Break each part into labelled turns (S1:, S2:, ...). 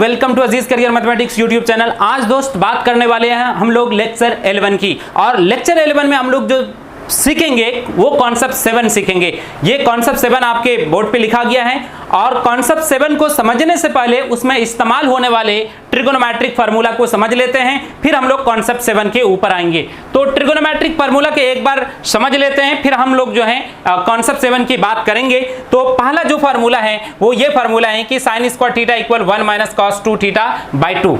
S1: Welcome to Aziz career mathematics YouTube channel. आज दोस्त बात करने वाले हैं हम लोग लेक्चर 11 की, और लेक्चर 11 में हम लोग जो सीखेंगे वो कॉन्सेप्ट 7 सीखेंगे। ये कॉन्सेप्ट 7 आपके बोर्ड पे लिखा गया है, और कॉन्सेप्ट 7 को समझने से पहले उसमें इस्तेमाल होने वाले ट्रिगोनोमेट्रिक फार्मूला को समझ लेते हैं, फिर हम लोग कॉन्सेप्ट 7 के ऊपर आएंगे। तो ट्रिगोनोमेट्रिक फार्मूला के एक बार समझ लेते हैं, फिर हम लोग जो है कॉन्सेप्ट 7 की बात करेंगे। तो पहला जो फार्मूला है वो ये फार्मूला है कि sine square theta equal 1 minus cos 2 theta by 2।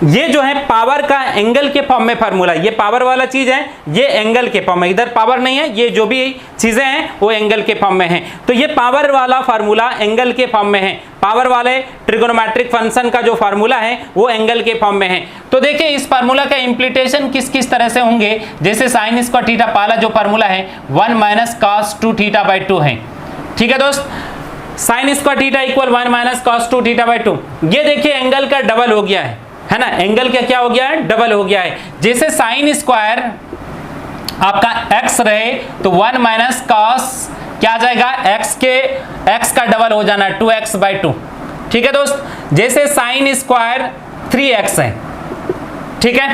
S1: ये जो है पावर का एंगल के फॉर्म में फार्मूला, ये पावर वाला चीज है, ये एंगल के फॉर्म में, इधर पावर नहीं है, ये जो भी चीजें हैं वो एंगल के फॉर्म में है। तो ये पावर वाला फार्मूला एंगल के फॉर्म में है, पावर वाले ट्रिगोनोमेट्रिक फंक्शन का जो फार्मूला है वो एंगल के फॉर्म में है। तो देखिए इस फार्मूला का इंप्लीमेंटेशन किस किस तरह से होंगे। जैसे साइन स्क्वायर थीटा पहला जो फार्मूला है 1 माइनस कॉस 2 थीटा बाई 2 है। ठीक है दोस्त, sine square theta equal 1 minus cos 2 theta by 2। ये देखिए एंगल का डबल हो गया है ना, एंगल का क्या हो गया है, डबल हो गया है। जैसे साइन स्क्वायर आपका x रहे तो 1 माइनस कॉस क्या आ जाएगा, x का डबल हो जाना 2x बाई 2। ठीक है दोस्त, जैसे साइन स्क्वायर 3x है। ठीक है,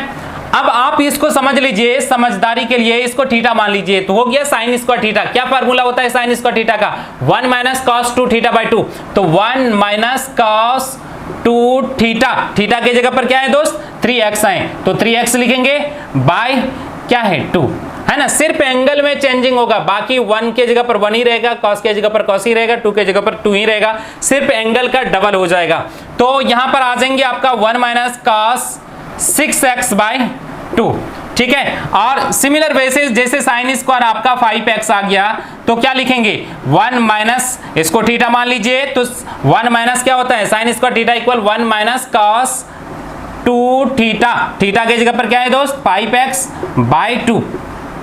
S1: अब आप इसको समझ लीजिए, समझदारी के लिए इसको थीटा मान लीजिए, तो हो गया साइन स्क्वायर थीटा। क्या फार्मूला होता है साइन स्क्वायर थीटा का, 1 माइनस कॉस 2 थीटा बाई 2। तो 1 माइनस कॉस 2 थीटा, थीटा के जगह पर क्या है दोस्त 3x है, तो 3x लिखेंगे बाय क्या है 2, है ना। सिर्फ एंगल में चेंजिंग होगा, बाकी 1 के जगह पर 1 ही रहेगा, कॉस के जगह पर कॉस ही रहेगा, 2 के जगह पर 2 ही रहेगा, सिर्फ एंगल का डबल हो जाएगा। तो यहां पर आ जाएंगे आपका 1 माइनस कॉस 6x बाय 2। ठीक है, और सिमिलर बेसिस जैसे साइन स्क्वायर आपका 5x आ गया तो क्या लिखेंगे 1 माइनस, इसको थीटा मान लीजिए, तो 1 माइनस क्या होता है sine square theta equal 1 minus cos 2 theta, theta के जगह पर क्या है दोस्त 5x बाई 2।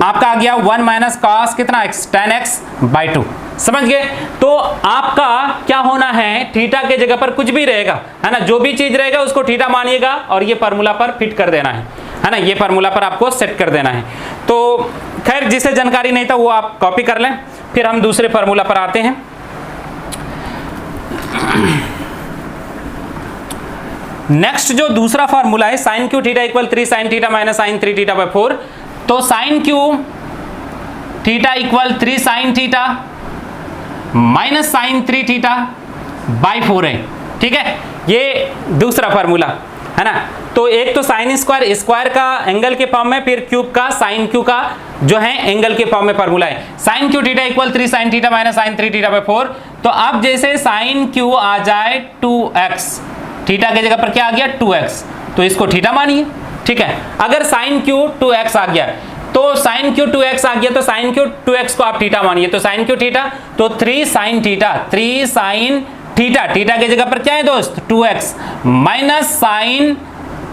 S1: आपका आ गया 1 माइनस कॉस कितना x 10x बाई 2। समझ गए। तो आपका क्या होना है, थीटा के जगह पर कुछ भी रहेगा, है ना, जो भी चीज रहेगा उसको थीटा मानिएगा और ये फार्मूला पर फिट कर देना है ना, ये फार्मूला पर आपको सेट कर देना है। तो खैर जिसे जानकारी नहीं था वो आप कॉपी कर लें, फिर हम दूसरे फार्मूला पर आते हैं। नेक्स्ट जो दूसरा फार्मूला है sine cube theta equal 3 sine theta minus sine 3 theta by 4। तो sine cube theta equal 3 sine theta minus sine 3 theta by 4 है। ठीक है, ये दूसरा फार्मूला है ना। तो एक तो साइन स्क्वायर स्क्वायर का एंगल के फॉर्म में, फिर क्यूब का साइन क्यू का जो है एंगल के फॉर्म में फार्मूला है। Sine cube theta equal 3 sine theta minus sine 3 theta by 4। तो अब जैसे साइन क्यू आ जाए 2x, थीटा के जगह पर क्या आ गया 2x, तो इसको थीटा मानिए। ठीक है, अगर साइन क्यू 2x आ गया तो साइन क्यू 2x आ गया तो साइन क्यू 2x को आप थीटा मानिए, तो साइन क्यू थीटा तो 3 sine theta, 3 sine theta, theta के जगह पर क्या है दोस्त 2x minus sine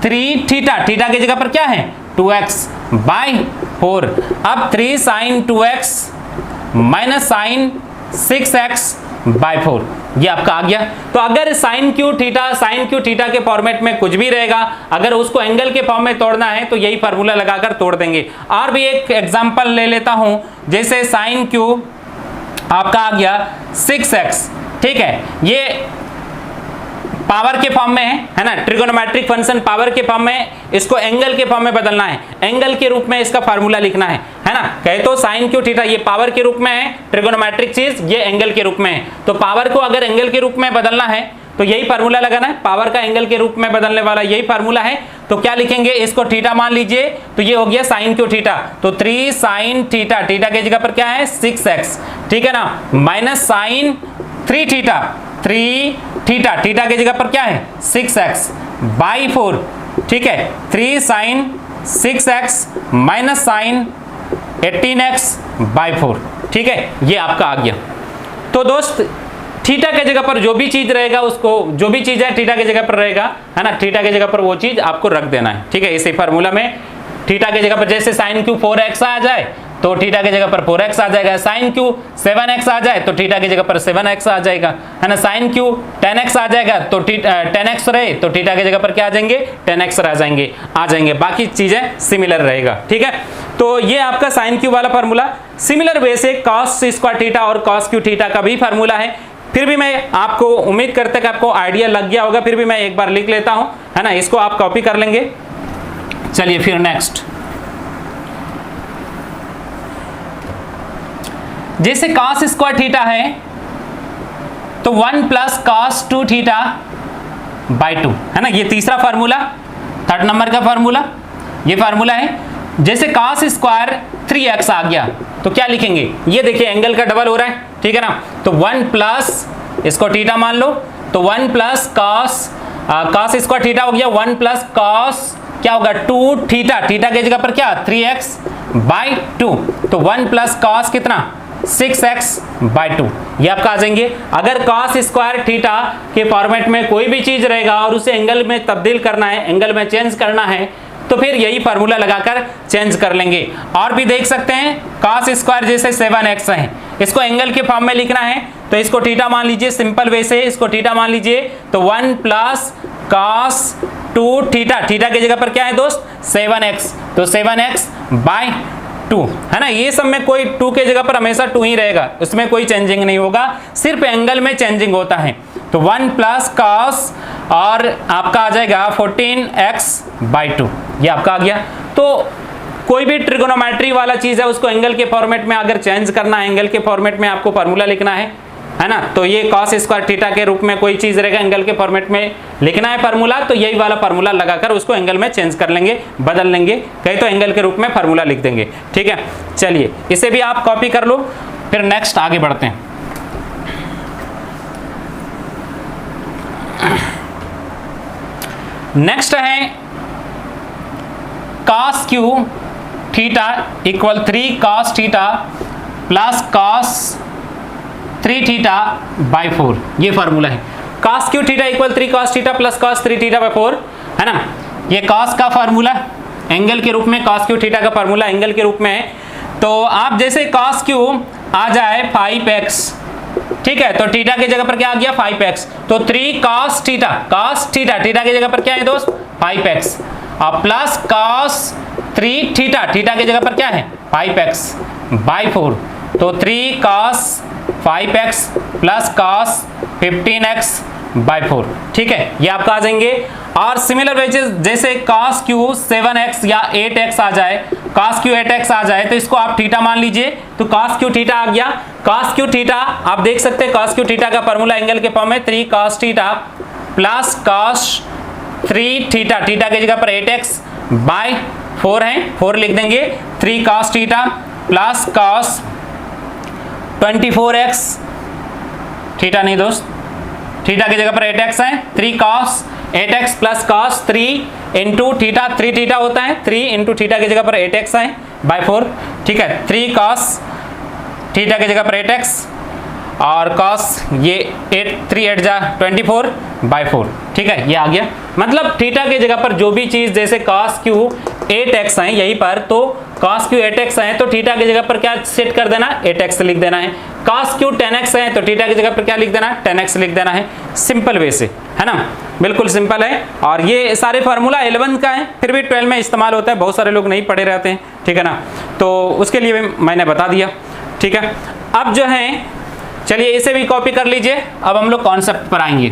S1: 3 theta, theta के जगह पर क्या है 2x बाई 4। अब 3 sign 2x minus sign 6x by 4, ये आपका आ गया। तो अगर साइन क्यू थीटा के फॉर्मेट में कुछ भी रहेगा, अगर उसको एंगल के फॉर्म में तोड़ना है तो यही फार्मूला लगाकर तोड़ देंगे। और भी एक एग्जांपल ले लेता हूं, जैसे साइन क्यू आपका आ गया 6x। ठीक है, ये पावर के फॉर्म में है ना, ट्रिगोनोमेट्रिक फंक्शन पावर के फॉर्म में, इसको एंगल के फॉर्म में बदलना है, एंगल के रूप में इसका फार्मूला लिखना है ना। कहे तो साइन क्यू थीटा ये पावर के रूप में है, ट्रिगोनोमेट्रिक चीज ये एंगल के रूप में है। तो पावर को अगर एंगल के रूप में बदलना है तो यही फार्मूला लगाना है, पावर का एंगल के रूप में बदलने वाला यही फार्मूला है। तो क्या लिखेंगे, इसको थीटा मान लीजिए, तो ये हो गया साइन क्यू थीटा, तो 3 साइन थीटा, थीटा के जगह पर क्या है 6x, ठीक है ना, minus sine 3 theta, 3 theta, theta के जगह पर क्या है 6x बाई 4। ठीक है, 3 sign 6x minus sign 18x by 4। ठीक है, ये आपका आ गया। तो दोस्त थीटा के जगह पर जो भी चीज रहेगा, उसको जो भी चीज है थीटा के जगह पर रहेगा, है ना, थीटा के जगह पर वो चीज आपको रख देना है। ठीक है, इसी फार्मूला में थीटा के जगह पर जैसे साइन क्यू 4x आ जाए तो थीटा के जगह पर 4x आ जाएगा, साइन क्यू 7x आ जाए तो थीटा की जगह पर 7x आ जाएगा, है ना, साइन क्यू 10x आ जाएगा तो 10x रहे तो थीटा की जगह पर क्या आ जाएंगे 10x आ जाएंगे, बाकी चीजें सिमिलर रहेगा। ठीक है, तो ये आपका साइन क्यू वाला फार्मूला। सिमिलर वे से कॉस स्क्वायर थीटा और कॉस क्यू थीटा का भी फार्मूला है। फिर भी मैं आपको उम्मीद करते कि आपको आइडिया लग गया होगा, फिर भी मैं एक बार लिख लेता हूं, है ना, इसको आप कॉपी कर लेंगे। चलिए फिर नेक्स्ट, जैसे cos स्क्वायर थीटा है तो 1 प्लस cos 2 थीटा बाई 2, है ना, ये तीसरा फार्मूला, 3rd नंबर का फार्मूला, ये फार्मूला है। जैसे cos स्क्वायर 3x आ गया तो क्या लिखेंगे, ये देखिए एंगल का डबल हो रहा है, ठीक है ना, तो 1 प्लस, इसको थीटा मान लो, तो 1 प्लस cos स्क्वायर थीटा हो गया 1 प्लस cos क्या होगा 2 थीटा, थीटा की जगह पर क्या 3x बाई 2, तो 1 प्लस cos कितना 6x बाई 2, ये आपका आ जाएंगे। अगर cos स्क्वायर थीटा के फॉर्मेट में कोई भी चीज रहेगा और उसे एंगल में तब्दील करना है, एंगल में चेंज करना है, तो फिर यही फार्मूला लगाकर चेंज कर लेंगे। और भी देख सकते हैं cos स्क्वायर जैसे 7x है, इसको एंगल के फॉर्म में लिखना है तो इसको थीटा मान लीजिए, सिंपल वे से इसको थीटा मान लीजिए, तो 1 प्लस cos 2 थीटा, थीटा की जगह पर क्या है दोस्त 7x, तो 7x बाई 2, है ना, ये सब में कोई 2 के जगह पर हमेशा 2 ही रहेगा, उसमें कोई चेंजिंग नहीं होगा, सिर्फ एंगल में चेंजिंग होता है। तो 1 प्लस cos और आपका आ जाएगा 14x बाई 2, ये आपका आ गया। तो कोई भी ट्रिगोनोमेट्री वाला चीज है उसको एंगल के फॉर्मेट में अगर चेंज करना है, एंगल के फॉर्मेट में आपको फार्मूला लिखना है ना, तो ये cos स्क्वायर थीटा के रूप में कोई चीज रहेगा, एंगल के फॉर्मेट में लिखना है फार्मूला, तो यही वाला फार्मूला लगाकर उसको एंगल में चेंज कर लेंगे, बदल लेंगे, कहीं तो एंगल के रूप में फार्मूला लिख देंगे, ठीक है। चलिए इसे भी आप कॉपी कर लो, फिर नेक्स्ट आगे बढ़ते हैं। नेक्स्ट है cos cube theta equal 3 cos theta plus cos 3 theta by 4, ये फार्मूला है। cos cube theta equal 3 cos theta plus cos 3 theta by 4, है ना, ये cos का फार्मूला एंगल के रूप में, cos क्यू थीटा का फार्मूला एंगल के रूप में है। तो आप जैसे cos क्यू आ जाए 5x, ठीक है, तो थीटा की जगह पर क्या आ गया 5x, तो 3 cos theta, cos theta, theta की जगह पर क्या है दोस्त 5x, और प्लस cos 3 थीटा, थीटा की जगह पर क्या है 5x बाई 4, तो 3 cos 5x plus cos 15x by 4, ठीक है, ये आपका आ जाएंगे। और सिमिलर वेजेस जैसे cos क्यू 7x या 8x आ जाए, cos क्यू 8x आ जाए, तो इसको आप थीटा मान लीजिए, तो cos क्यू थीटा आ गया। cos क्यू थीटा आप देख सकते हैं, cos क्यू थीटा का फार्मूला एंगल के फॉर्म में 3 cos theta plus cos 3 theta, theta की जगह पर 8x बाई 4 है, 4 लिख देंगे, 3 cos theta plus cos 24x, theta नहीं दोस्त, थीटा की जगह पर 8x है, 3 cos 8x plus cos 3 into theta, 3 theta होता है, 3 इंटू थीटा की जगह पर 8x है बाई 4, ठीक है, 3 cos थीटा की जगह पर 8x और cos ये 3 8 जा 24 बाई 4, ठीक है, ये आ गया। मतलब थीटा की जगह पर जो भी चीज जैसे cos क्यू 8x है यहीं पर, तो cos क्यू 8x है तो थीटा की जगह पर क्या सेट कर देना 8x लिख देना है, cos क्यू 10x है तो थीटा की जगह पर क्या लिख देना 10x लिख देना है, सिंपल वे से, है ना, बिल्कुल सिंपल है। और ये सारे फार्मूला 11 का है, फिर भी 12 में इस्तेमाल होता है, बहुत सारे लोग नहीं पढ़े रहते हैं, ठीक है ना, तो उसके लिए मैंने बता दिया, ठीक है। अब जो है चलिए इसे भी कॉपी कर लीजिए, अब हम लोग कॉन्सेप्ट पर आएंगे।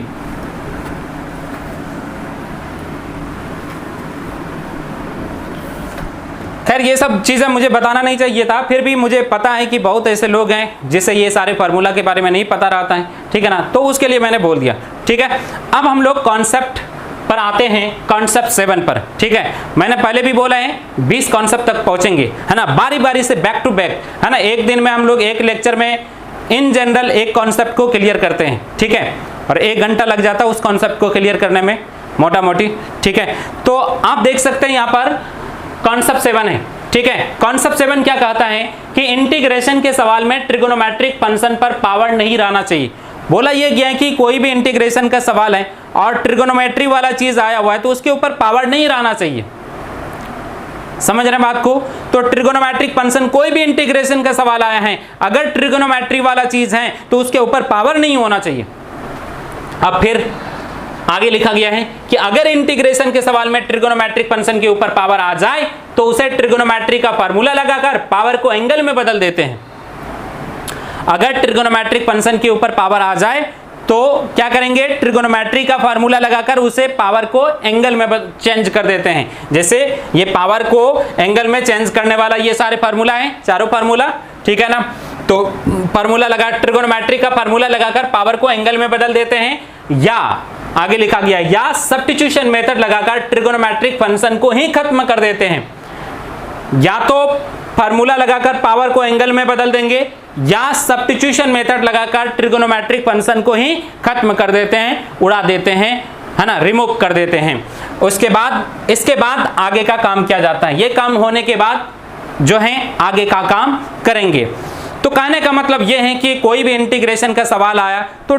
S1: खैर ये सब चीज़ें मुझे बताना नहीं चाहिए था, फिर भी मुझे पता है कि बहुत ऐसे लोग हैं जिसे ये सारे फार्मूला के बारे में नहीं पता रहता है, ठीक है ना, तो उसके लिए मैंने बोल दिया, ठीक है। अब हम लोग कॉन्सेप्ट पर आते हैं, कॉन्सेप्ट 7 पर, ठीक है। मैंने पहले भी बोला है 20 कॉन्सेप्ट तक पहुंचेंगे, है ना, बारी बारी से बैक टू बैक, है ना, एक दिन में हम लोग एक लेक्चर में इन जनरल एक कॉन्सेप्ट को क्लियर करते हैं, ठीक है, और 1 घंटा लग जाता है उस कॉन्सेप्ट को क्लियर करने में मोटा मोटी, ठीक है। तो आप देख सकते हैं यहाँ पर कॉन्सेप्ट 7 है, ठीक है। कॉन्सेप्ट 7 क्या कहता है कि इंटीग्रेशन के सवाल में ट्रिगोनोमेट्रिक फंक्शन पर पावर नहीं रहना चाहिए। बोला यह गया है कि कोई भी इंटीग्रेशन का सवाल है और ट्रिगोनोमेट्री वाला चीज आया हुआ है तो उसके ऊपर पावर नहीं रहना चाहिए, समझ रहे हैं बात को। तो ट्रिगोनोमेट्रिक फंक्शन कोई भी इंटीग्रेशन का सवाल आया है, अगर ट्रिगोनोमेट्री वाला चीज है तो उसके ऊपर पावर नहीं होना चाहिए। अब फिर आगे लिखा गया है कि अगर इंटीग्रेशन के सवाल में ट्रिगोनोमेट्रिक फंक्शन के ऊपर पावर आ जाए तो उसे ट्रिगोनोमेट्री का फार्मूला लगाकर पावर को एंगल में बदल देते हैं। अगर ट्रिगोनोमेट्रिक फंक्शन के ऊपर पावर आ जाए तो क्या करेंगे, ट्रिगोनोमेट्री का फार्मूला लगाकर उसे पावर को एंगल में चेंज कर देते हैं। जैसे ये पावर को एंगल में चेंज करने वाला ये सारे फार्मूला हैं, चारों फार्मूला, ठीक है ना। तो फार्मूला लगा, ट्रिगोनोमेट्री का फार्मूला लगाकर पावर को एंगल में बदल देते हैं, या आगे लिखा गया या सब्स्टिट्यूशन मेथड लगाकर ट्रिगोनोमेट्रिक फंक्शन को ही खत्म कर देते हैं। या तो फार्मूला लगाकर पावर को एंगल में बदल देंगे, या सब्स्टिट्यूशन मेथड लगाकर ट्रिगोनोमेट्रिक फंक्शन को ही खत्म कर देते हैं, उड़ा देते हैं, है ना, रिमूव कर देते हैं। उसके बाद इसके बाद आगे का काम किया जाता है। ये काम होने के बाद जो है आगे का काम करेंगे। तो कहने का मतलब यह है कि कोई भी इंटीग्रेशन का सवाल आया तो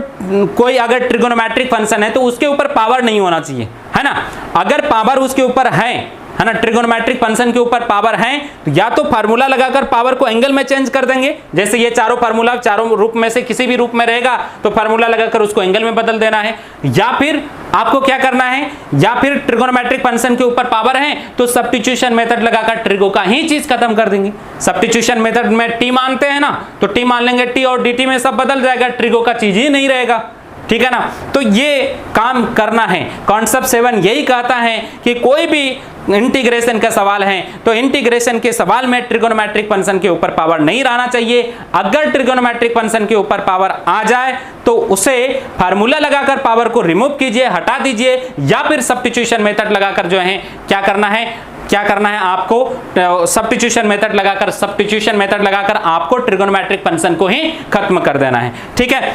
S1: कोई अगर ट्रिगोनोमेट्रिक फंक्शन है तो उसके ऊपर पावर नहीं होना चाहिए, है ना। अगर पावर उसके ऊपर है ना, ट्रिगोनोमेट्रिक फंक्शन के ऊपर पावर है, तो या तो फार्मूला लगाकर पावर को एंगल में चेंज कर देंगे, जैसे ये चारों फार्मूला चारों रूप में से किसी भी रूप में रहेगा तो फार्मूला लगाकर उसको एंगल में बदल देना है। या फिर आपको क्या करना है, या फिर ट्रिगोनोमेट्रिक फंक्शन के ऊपर पावर है तो सब्स्टिट्यूशन मेथड लगाकर ट्रिगो का ही चीज खत्म कर देंगे। सब्स्टिट्यूशन मेथड में टी मानते हैं ना, तो टी मान लेंगे, टी और dt में सब बदल जाएगा, ट्रिगो का चीज ही नहीं रहेगा, ठीक है ना। तो ये काम करना है। कॉन्सेप्ट 7 यही कहता है कि कोई भी इंटीग्रेशन का सवाल है तो इंटीग्रेशन के सवाल में ट्रिगोनोमेट्रिक फंक्शन के ऊपर पावर नहीं रहना चाहिए। अगर ट्रिगोनोमेट्रिक फंक्शन के ऊपर पावर आ जाए तो उसे फार्मूला लगाकर पावर को रिमूव कीजिए, हटा दीजिए, या फिर सब्स्टिट्यूशन मेथड लगाकर जो है क्या करना है आपको सब्स्टिट्यूशन मेथड लगाकर आपको ट्रिगोनोमेट्रिक फंक्शन को ही खत्म कर देना है, ठीक है।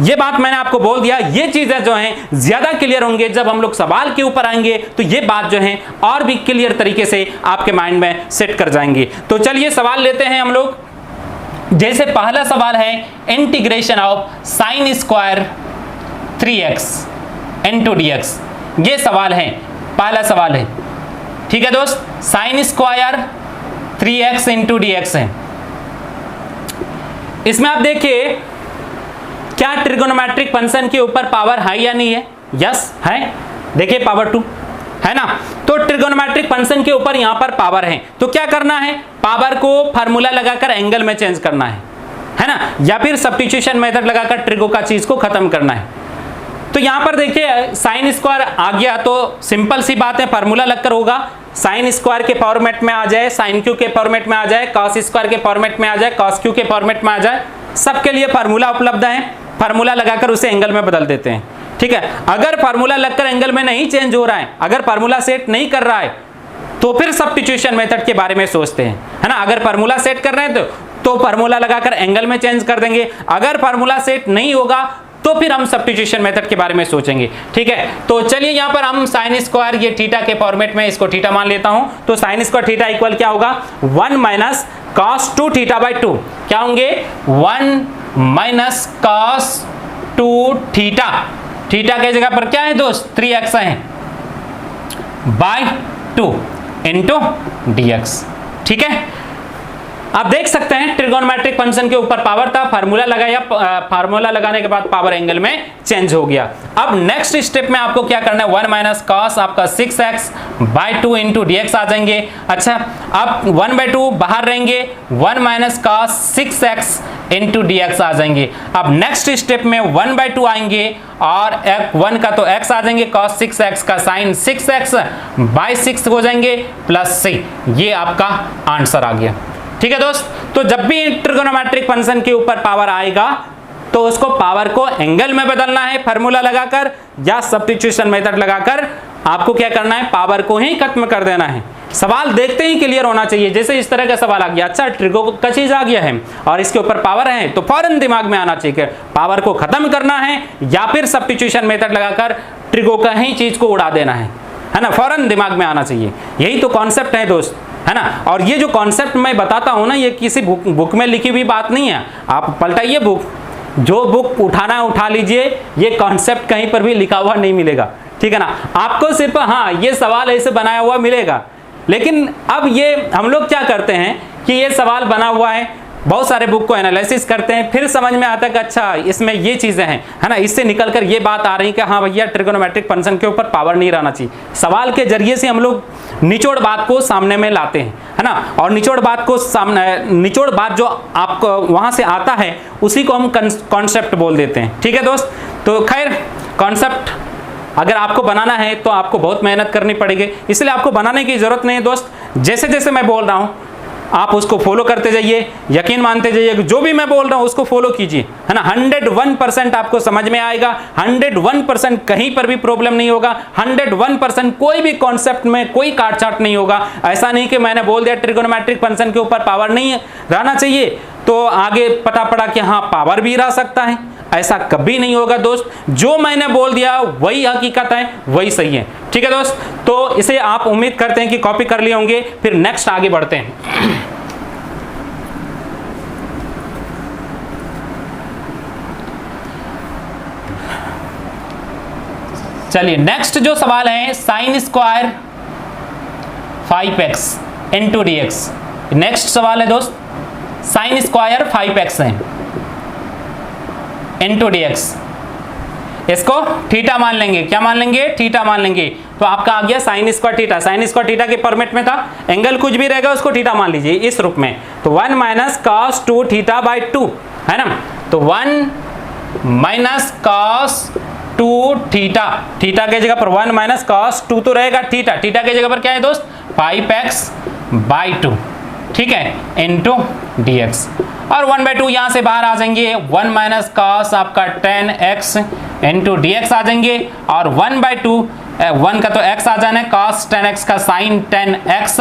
S1: ये बात मैंने आपको बोल दिया। ये चीजें जो हैं ज्यादा क्लियर होंगे जब हम लोग सवाल के ऊपर आएंगे, तो ये बात जो है और भी क्लियर तरीके से आपके माइंड में सेट कर जाएंगे। तो चलिए सवाल लेते हैं हम लोग। जैसे पहला सवाल है integration of sine square 3x into dx। ये सवाल है, पहला सवाल है, ठीक है दोस्त। Sine square 3x into dx है। इसमें आप देखिए क्या ट्रिगोनोमेट्रिक फंक्शन के ऊपर पावर है या नहीं है? यस है, देखिए पावर 2 है ना। तो ट्रिगोनोमेट्रिक फंक्शन के ऊपर यहां पर पावर है, तो क्या करना है, पावर को फार्मूला लगाकर एंगल में चेंज करना है ना, या फिर सब्स्टिट्यूशन मेथड लगाकर ट्रिगो का चीज को खत्म करना है। तो यहां पर देखिए साइन स्क्वायर आ गया तो सिंपल सी बात है, फार्मूला लगकर होगा। साइन स्क्वायर के फॉर्मेट में आ जाए, साइन क्यू के फॉर्मेट में आ जाए, कॉस स्क्वायर के फॉर्मेट में आ जाए, कॉस क्यू के फॉर्मेट में आ जाए, सबके लिए फार्मूला उपलब्ध है। फार्मूला लगाकर उसे एंगल में बदल देते हैं, ठीक है। अगर फार्मूला लगकर एंगल में नहीं चेंज हो रहा है, अगर फार्मूला सेट नहीं कर रहा है, तो फिर सब्स्टिट्यूशन मेथड के बारे में सोचते हैं, है ना। अगर फार्मूला सेट कर रहे हैं तो फार्मूला लगाकर एंगल में चेंज कर देंगे। अगर फार्मूला सेट नहीं होगा तो फिर हम सब्स्टिट्यूशन मेथड के बारे में सोचेंगे, ठीक है। तो चलिए यहाँ पर हम साइन स्क्वायर ये थीटा के फॉर्मेट में इसको थीटा मान लेता हूं। तो साइन स्क्वायर थीटा इक्वल क्या होगा, 1 माइनस कॉस 2 थीटा बाई 2। क्या होंगे, 1 माइनस कॉस 2 थीटा। थीटा के जगह पर क्या है दोस्त, 3x है, बाई 2 इंटू dx, ठीक है। आप देख सकते हैं ट्रिगोनोमेट्रिक फंक्शन के ऊपर पावर था, फार्मूला लगाया, फार्मूला लगाने के बाद पावर एंगल में चेंज हो गया। अब नेक्स्ट स्टेप में आपको क्या करना है, 1 माइनस कॉस आपका 6x बाई 2 इंटू dx आ जाएंगे। अच्छा, अब 1/2 बाहर रहेंगे, 1 minus cos 6x into dx आ जाएंगे। अब नेक्स्ट स्टेप में 1/2 आएंगे और 1 का तो x आ जाएंगे, cos 6x का साइन 6x बाई 6 हो जाएंगे प्लस c। ये आपका आंसर आ गया, ठीक है दोस्त। तो जब भी ट्रिगोनोमेट्रिक फंक्शन के ऊपर पावर आएगा तो उसको पावर को एंगल में बदलना है फार्मूला लगाकर, या सब्स्टिट्यूशन मेथड लगाकर आपको क्या करना है, पावर को ही खत्म कर देना है। सवाल देखते ही क्लियर होना चाहिए। जैसे इस तरह का सवाल आ गया, अच्छा ट्रिगो का चीज आ गया है और इसके ऊपर पावर है, तो फौरन दिमाग में आना चाहिए पावर को खत्म करना है या फिर सब्स्टिट्यूशन मेथड लगाकर ट्रिगो का ही चीज को उड़ा देना है ना, फौरन दिमाग में आना चाहिए। यही तो कॉन्सेप्ट है दोस्त, है ना। और ये जो कॉन्सेप्ट मैं बताता हूं ना, ये किसी बुक में लिखी हुई बात नहीं है। आप पलटाइए बुक, जो बुक उठाना उठा लीजिए, ये कॉन्सेप्ट कहीं पर भी लिखा हुआ नहीं मिलेगा, ठीक है ना। आपको सिर्फ हाँ ये सवाल ऐसे बनाया हुआ मिलेगा, लेकिन अब ये हम लोग क्या करते हैं कि ये सवाल बना हुआ है, बहुत सारे बुक को एनालिसिस करते हैं, फिर समझ में आता है कि अच्छा इसमें ये चीजें हैं, है ना। इससे निकलकर ये बात आ रही कि हाँ भैया ट्रिगोनोमेट्रिक फंक्शन के ऊपर पावर नहीं रहना चाहिए। सवाल के जरिए से हम लोग निचोड़ बात को सामने में लाते हैं, है ना। और निचोड़ बात जो आपको वहां से आता है उसी को हम कॉन्सेप्ट बोल देते हैं, ठीक है दोस्त। तो खैर कॉन्सेप्ट अगर आपको बनाना है तो आपको बहुत मेहनत करनी पड़ेगी, इसलिए आपको बनाने की जरूरत नहीं है दोस्त। जैसे जैसे मैं बोल रहा हूँ आप उसको फॉलो करते जाइए, यकीन मानते जाइए कि जो भी मैं बोल रहा हूँ उसको फॉलो कीजिए, है ना। 101% आपको समझ में आएगा, 101% कहीं पर भी प्रॉब्लम नहीं होगा, 101% कोई भी कॉन्सेप्ट में कोई काट छाट नहीं होगा। ऐसा नहीं कि मैंने बोल दिया ट्रिगोनोमेट्रिक फंक्शन के ऊपर पावर नहीं रहना चाहिए तो आगे पता पड़ा कि हाँ पावर भी रह सकता है, ऐसा कभी नहीं होगा दोस्त। जो मैंने बोल दिया वही हकीकत है, वही सही है, ठीक है दोस्त। तो इसे आप उम्मीद करते हैं कि कॉपी कर लिए होंगे। फिर नेक्स्ट आगे बढ़ते हैं। चलिए नेक्स्ट जो सवाल है sine square 5x into dx। Next सवाल है दोस्त साइन स्क्वायर 5x है इंटू dx। इसको थीटा मान लेंगे, क्या मान लेंगे, थीटा मान लेंगे। तो आपका आ गया sine square theta. Sine square theta के फॉर्मेट में था, एंगल कुछ भी रहेगा उसको थीटा मान लीजिए इस रूप में। तो 1 माइनस cos 2 थीटा बाई 2 है ना। तो 1 माइनस cos 2 थीटा, थीटा के जगह पर 1 माइनस cos 2 तो रहेगा थीटा, थीटा के जगह पर क्या है दोस्त 5x बाई 2, ठीक है, इंटू dx। और 1/2 यहां से बाहर आ जाएंगे, 1 माइनस cos आपका 10x इंटू dx आ जाएंगे। और 1/2 1 का तो x आ जाना है, cos 10x का sin 10x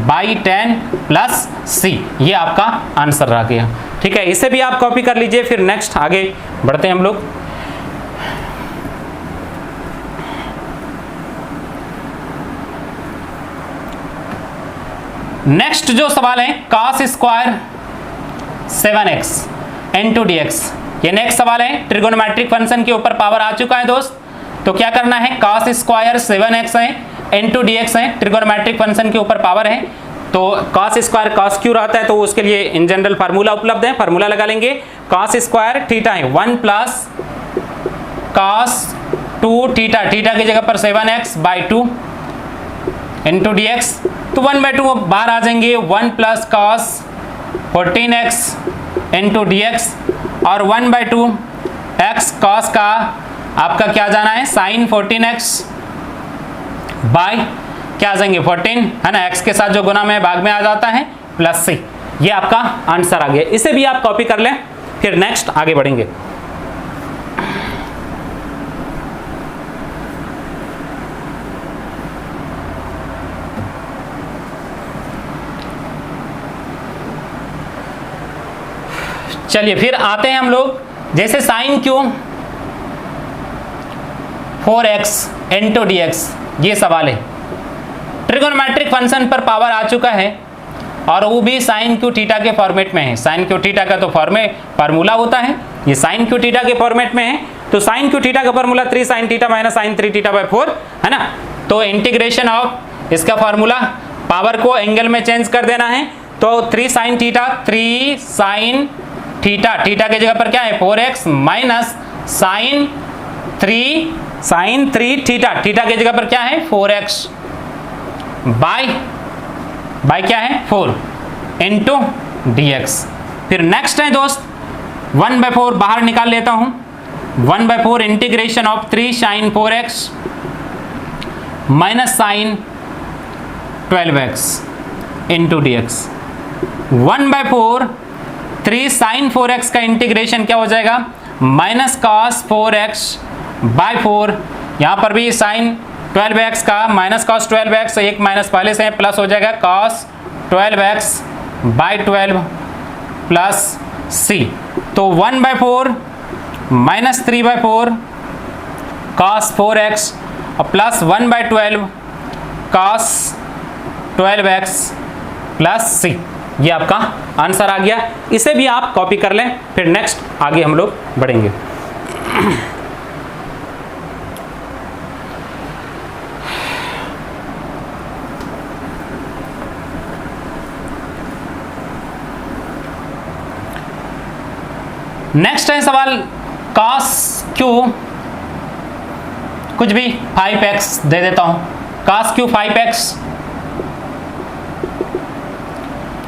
S1: by 10 plus c, ये आपका आंसर रह गया, ठीक है। इसे भी आप कॉपी कर लीजिए। फिर नेक्स्ट आगे बढ़ते हैं हम लोग। नेक्स्ट जो सवाल है cos square 7x into dx। ये नेक्स्ट सवाल है, ट्रिगोनोमेट्रिक फंक्शन के ऊपर पावर आ चुका है दोस्त। तो क्या करना है, cos स्क्वायर 7x है इंटू dx है, ट्रिगोनोमेट्रिक फंक्शन के ऊपर पावर है। तो cos स्क्वायर cos क्यू रहता है तो उसके लिए इन जनरल फार्मूला उपलब्ध है, फार्मूला लगा लेंगे। cos स्क्वायर थीटा है 1 प्लस cos 2 थीटा, थीटा की जगह पर 7x बाई 2 इंटू dx। तो 1/2 बाहर आ जाएंगे, 1 plus cos 14x into dx। और 1/2 x cos का आपका क्या जाना है sin 14x बाय क्या आ जाएंगे 14, है ना, x के साथ जो गुना में भाग में आ जाता है प्लस c। ये आपका आंसर आ गया। इसे भी आप कॉपी कर लें। फिर नेक्स्ट आगे बढ़ेंगे। चलिए फिर आते हैं हम लोग, जैसे sign Q 4x into dx, ये सवाल है। ट्रिगोनोमेट्रिक फंक्शन पर पावर आ चुका है और वो भी साइन क्यू थीटा के फॉर्मेट में है। साइन क्यू थीटा का तो फार्मूला होता है, ये साइन क्यू थीटा के फॉर्मेट में है। तो साइन क्यू थीटा का formula 3 sin theta minus sin 3 theta by 4 है ना। तो इंटीग्रेशन ऑफ इसका फार्मूला, पावर को एंगल में चेंज कर देना है। तो 3 sin theta 3 sin theta, theta की जगह पर क्या है 4x minus sin 3 theta, theta की जगह पर क्या है 4x बाय क्या है 4 इंटू dx। फिर नेक्स्ट है दोस्त 1/4 बाहर निकाल लेता हूं, 1/4 integration of 3 sin 4x minus sin 12x into dx। 1/4 3 sin 4x का इंटीग्रेशन क्या हो जाएगा माइनस cos 4x बाई 4। यहाँ पर भी sin 12x का माइनस cos 12x, एक माइनस पहले से प्लस हो जाएगा cos 12x by 12 plus c। तो 1/4 माइनस 3/4 cos 4x और plus 1/12 cos 12x plus c, ये आपका आंसर आ गया। इसे भी आप कॉपी कर लें। फिर नेक्स्ट आगे हम लोग बढ़ेंगे। नेक्स्ट है सवाल cos क्यू कुछ भी 5x दे देता हूं, cos क्यू 5x।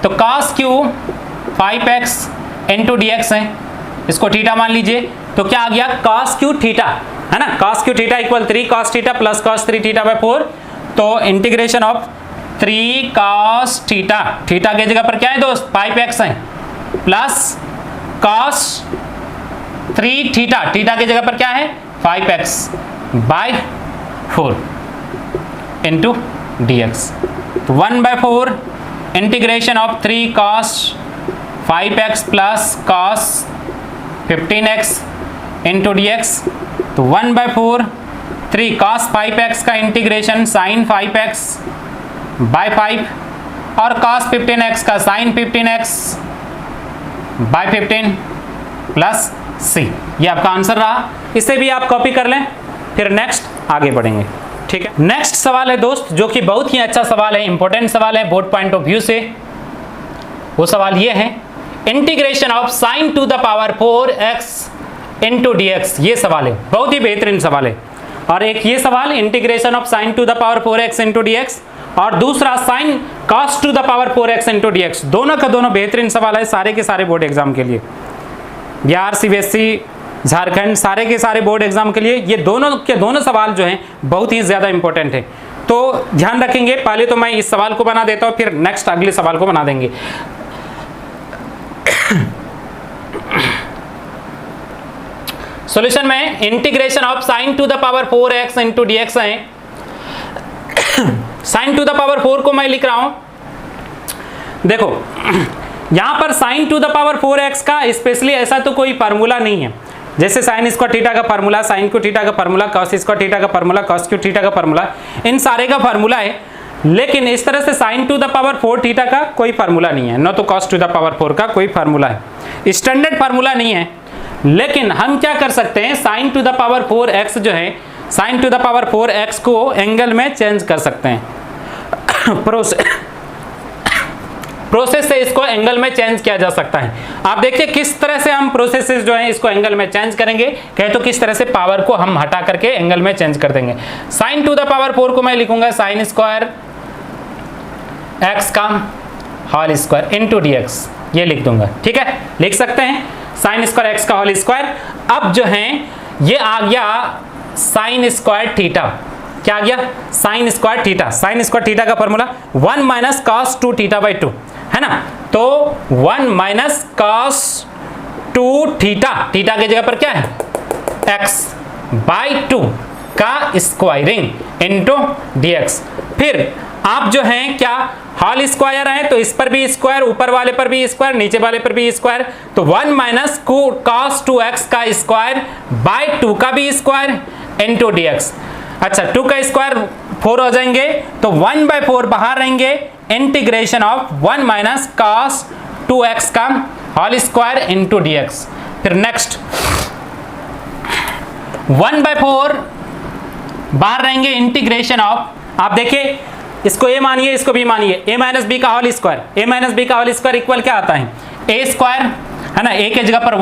S1: तो cos Q 5x into dx है, इसको थीटा मान लीजिए। तो क्या आ गया cos क्यू थीटा, है ना, cos cube theta equal 3 cos theta plus cos 3 theta by 4। तो integration of 3 cos theta, theta की जगह पर क्या है दोस्त 5x है, प्लस cos 3 थीटा, थीटा की जगह पर क्या है 5x बाय 4 इंटू dx। तो 1/4 integration of 3 cos 5x plus cos 15x into dx। तो 1/4 3 cos 5x का इंटीग्रेशन sin 5x बाय 5 और cos 15x का sin 15x bye 15 plus c। ये आपका आंसर रहा, इसे भी आप कॉपी कर लें, फिर नेक्स्ट आगे बढ़ेंगे। ठीक है, नेक्स्ट सवाल है दोस्त जो कि बहुत ही अच्छा सवाल है, इंपॉर्टेंट सवाल है बोर्ड पॉइंट ऑफ व्यू से। वो सवाल ये है integration of sin to the power 4x into dx। ये सवाल है, बहुत ही बेहतरीन सवाल है। और एक ये सवाल integration of sin to the power 4x into dx, और दूसरा sin cos to the power 4x into dx। दोनों का दोनों बेहतरीन सवाल है सारे के सारे बोर्ड एग्जाम के लिए, बिहार, सीबीएसई, झारखंड, सारे के सारे बोर्ड एग्जाम के लिए ये दोनों के दोनों सवाल जो हैं बहुत ही ज़्यादा इंपॉर्टेंट है। तो ध्यान रखेंगे, पहले तो मैं इस सवाल को बना देता हूँ, फिर नेक्स्ट अगले सवाल को बना देंगे। सॉल्यूशन में integration of sin to the power 4x into dx है। sin टू द पावर 4 को मैं लिख रहा हूं, देखो यहां पर sin to the power 4x का स्पेशली ऐसा तो कोई फार्मूला नहीं है, जैसे sin स्क्वायर थीटा का फार्मूला, sin क्यू थीटा का फार्मूला, cos स्क्वायर थीटा का फार्मूला, cos क्यू थीटा का फार्मूला, इन सारे का फार्मूला है। लेकिन इस तरह से sin to the power 4 theta का कोई फार्मूला नहीं है, न तो cos टू द पावर 4 का कोई फार्मूला है, स्टैंडर्ड फार्मूला नहीं है। लेकिन हम क्या कर सकते हैं, sin to the power 4x जो है, sin to the power 4x को एंगल में चेंज कर सकते हैं। प्रोसेस से इसको एंगल में चेंज किया जा सकता है। आप देखिए किस तरह से हम प्रोसेसेस जो है इसको एंगल में चेंज करेंगे, कहे तो किस तरह से पावर को हम हटा करके एंगल में चेंज कर देंगे। sin टू द पावर 4 को मैं लिखूंगा sin स्क्वायर x का होल स्क्वायर इंटू dx, ये लिख दूंगा। ठीक है, लिख सकते हैं sin स्क्वायर x का होल स्क्वायर। अब जो है ये आ गया sin स्क्वायर थीटा, क्या आ गया sin square theta. sin square theta का formula 1 minus cos 2 theta by 2 है ना, तो 1 माइनस cos 2 थीटा, थीटा की जगह पर क्या है x बाई 2 का स्क्वायरिंग इंटू dx। फिर आप जो हैं क्या होल स्क्वायर है, तो इस पर भी स्क्वायर, ऊपर वाले पर भी स्क्वायर, नीचे वाले पर भी स्क्वायर, तो 1 माइनस cos 2x का स्क्वायर बाई 2 का भी स्क्वायर इंटू dx। अच्छा 2 का स्क्वायर 4 हो जाएंगे, तो 1/4 बाहर रहेंगे, integration of 1 minus cos 2x का होल स्क्वायर इंटू dx। फिर नेक्स्ट 1/4 बाहर रहेंगे, इंटीग्रेशन ऑफ, आप देखिए इसको a मानिए, इसको b मानिए, a माइनस बी का whole square, a minus B का होल स्क्वायर इक्वल क्या आता है a स्क्वायर, है ना, a के जगह पर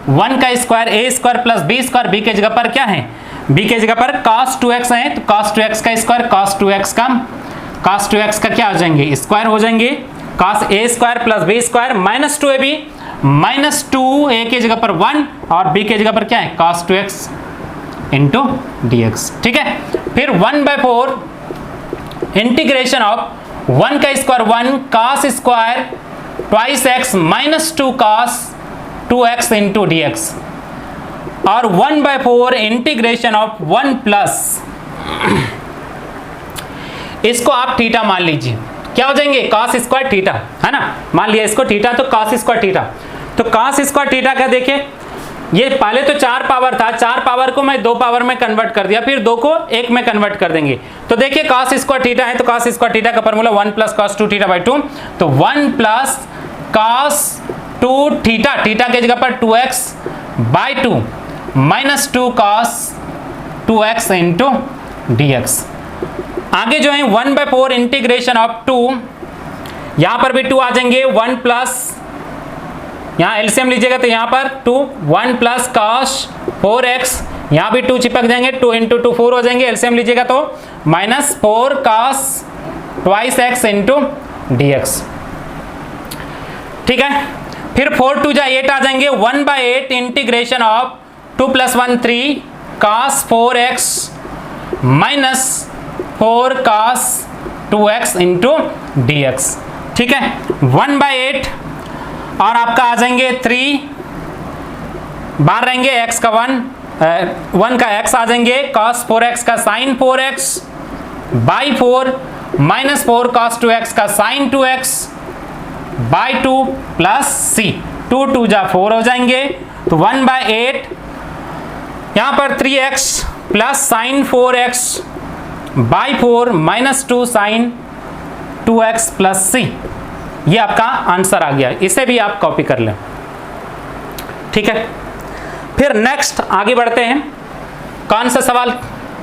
S1: 1 का square a square plus b square, b के जगह पर क्या है, b के जगह पर cos 2x है, तो cos 2x का स्क्वायर, cos 2x का क्या हो जाएंगे स्क्वायर हो जाएंगे, cos a square plus b square minus 2ab, minus 2a के जगह पर 1 और b के जगह पर क्या है cos 2x इंटू dx। ठीक है, फिर 1/4 इंटीग्रेशन ऑफ 1 का square 1 cos square twice x minus 2 cos 2x into dx, और 1/4 इंटीग्रेशन ऑफ 1 प्लस, इसको आप थीटा मान लीजिए, क्या हो जाएंगे cos स्क्वायर थीटा, है ना, मान लिया इसको थीटा, तो cos स्क्वायर थीटा, तो cos स्क्वायर थीटा का देखिए ये पहले तो 4 पावर था, 4 पावर को मैं 2 पावर में कन्वर्ट कर दिया, फिर 2 को 1 में कन्वर्ट कर देंगे, तो देखिए cos स्क्वायर थीटा है, तो cos स्क्वायर थीटा का formula 1 plus cos 2 theta by 2, तो 1 प्लस cos 2 थीटा, थीटा के जगह पर 2x by 2 minus 2 cos 2x into dx। आगे जो है 1/4 इंटीग्रेशन ऑफ 2, यहां पर भी 2 आ जाएंगे, 1 प्लस, यहाँ एलसीएम लीजिएगा तो यहाँ पर 2, 1 प्लस cos 4x, यहाँ भी 2 चिपक जाएंगे, 2 इंटू 2 4 हो जाएंगे, एलसीएम लीजिएगा तो minus 4 cos twice x into dx। ठीक है, फिर 4 2 जा 8 आ जाएंगे, 1/8 integration of 2 + 1 3 cos 4x minus 4 cos 2x into dx। ठीक है, 1/8 और आपका आ जाएंगे 3, बाहर रहेंगे x का 1 का x आ जाएंगे, cos 4x का sin 4x by 4 minus 4 cos 2x का sin 2x by 2 plus c, 2 2 जा 4 हो जाएंगे, तो 1/8 यहाँ पर 3x plus sin 4x by 4 minus 2 sin 2x plus c, ये आपका आंसर आ गया। इसे भी आप कॉपी कर लें। ठीक है, फिर नेक्स्ट आगे बढ़ते हैं। कौन सा सवाल,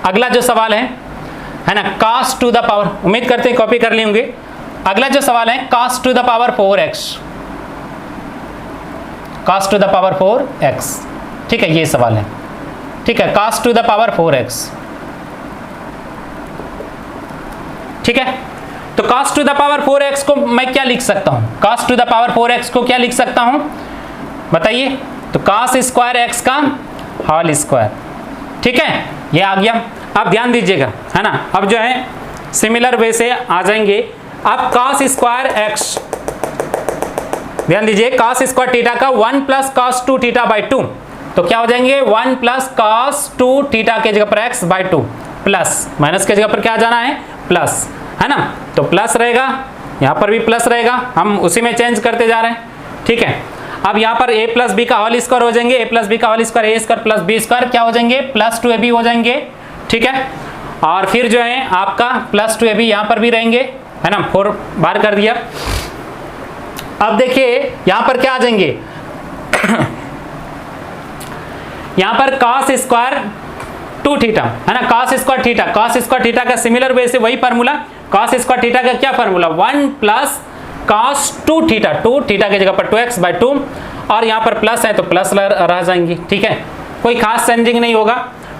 S1: अगला जो सवाल है ना, cos टू द पावर, उम्मीद करते हैं कॉपी कर लिए होंगे। अगला जो सवाल है cos to the power 4x, cos to the power 4x। ठीक है, ये सवाल है। ठीक है, cos to the power 4x। ठीक है, तो cos to the power 4x को मैं क्या लिख सकता हूं? cos to the power 4x को क्या लिख सकता हूं बताइए? तो cos स्क्वायर x का होल स्क्वायर। ठीक है, ये आ गया। अब ध्यान दीजिएगा, है ना, अब जो है सिमिलर वे से आ जाएंगे। अब cos स्क्वायर x, ध्यान दीजिए, cos स्क्वायर थीटा का 1 प्लस cos 2 थीटा बाई 2, तो क्या हो जाएंगे 1 प्लस cos 2 थीटा के जगह पर x बाई 2 प्लस, माइनस के जगह पर क्या जाना है प्लस, है ना, तो प्लस रहेगा, यहाँ पर भी प्लस रहेगा, हम उसी में चेंज करते जा रहे हैं। ठीक है, अब यहाँ पर a प्लस बी का होल स्क्वायर हो जाएंगे, a प्लस बी का whole square, a square plus B square क्या हो जाएंगे प्लस 2ab हो जाएंगे। ठीक है, और फिर जो है आपका प्लस 2ab यहाँ पर भी रहेंगे, है ना, 4 बाहर कर दिया। अब देखिए यहाँ पर क्या आ जाएंगे यहाँ पर cos स्क्वायर 2 थीटा, है ना, cos square theta, cos square theta का सिमिलर वे से वही फार्मूला, cos स्क्वायर थीटा का क्या formula 1 plus cos 2 theta, 2 theta की जगह पर 2x बाई 2, और यहाँ पर प्लस है तो प्लस रह जाएंगी। ठीक है, कोई खास चेंजिंग नहीं होगा।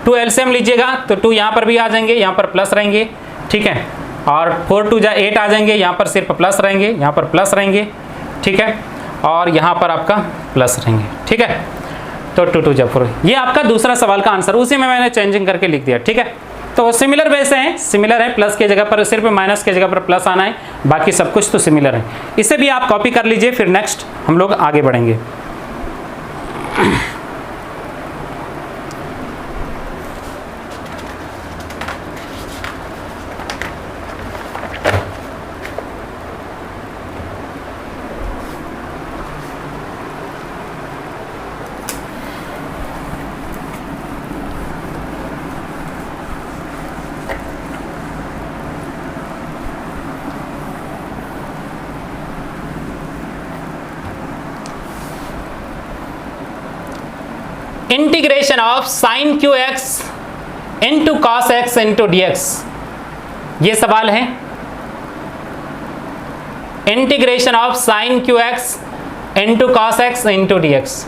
S1: 2 एलसीएम लीजिएगा तो 2 यहाँ पर भी आ जाएंगे, यहाँ पर प्लस रहेंगे। ठीक है, और 4 2 जा 8 आ जाएंगे, यहाँ पर सिर्फ प्लस रहेंगे, यहाँ पर प्लस रहेंगे। ठीक है, और यहाँ पर आपका प्लस रहेंगे। ठीक है, तो 2 2 जा 4, ये आपका दूसरा सवाल का आंसर, उसी में मैंने चेंजिंग करके लिख दिया। ठीक है, तो सिमिलर वैसे हैं, सिमिलर है, प्लस के जगह पर सिर्फ माइनस के जगह पर प्लस आना है, बाकी सब कुछ तो सिमिलर है। इसे भी आप कॉपी कर लीजिए, फिर नेक्स्ट हम लोग आगे बढ़ेंगे। Integration of sine Q x into cos x into D x, ये सवाल है। Integration of sine Q x into cos x into D x,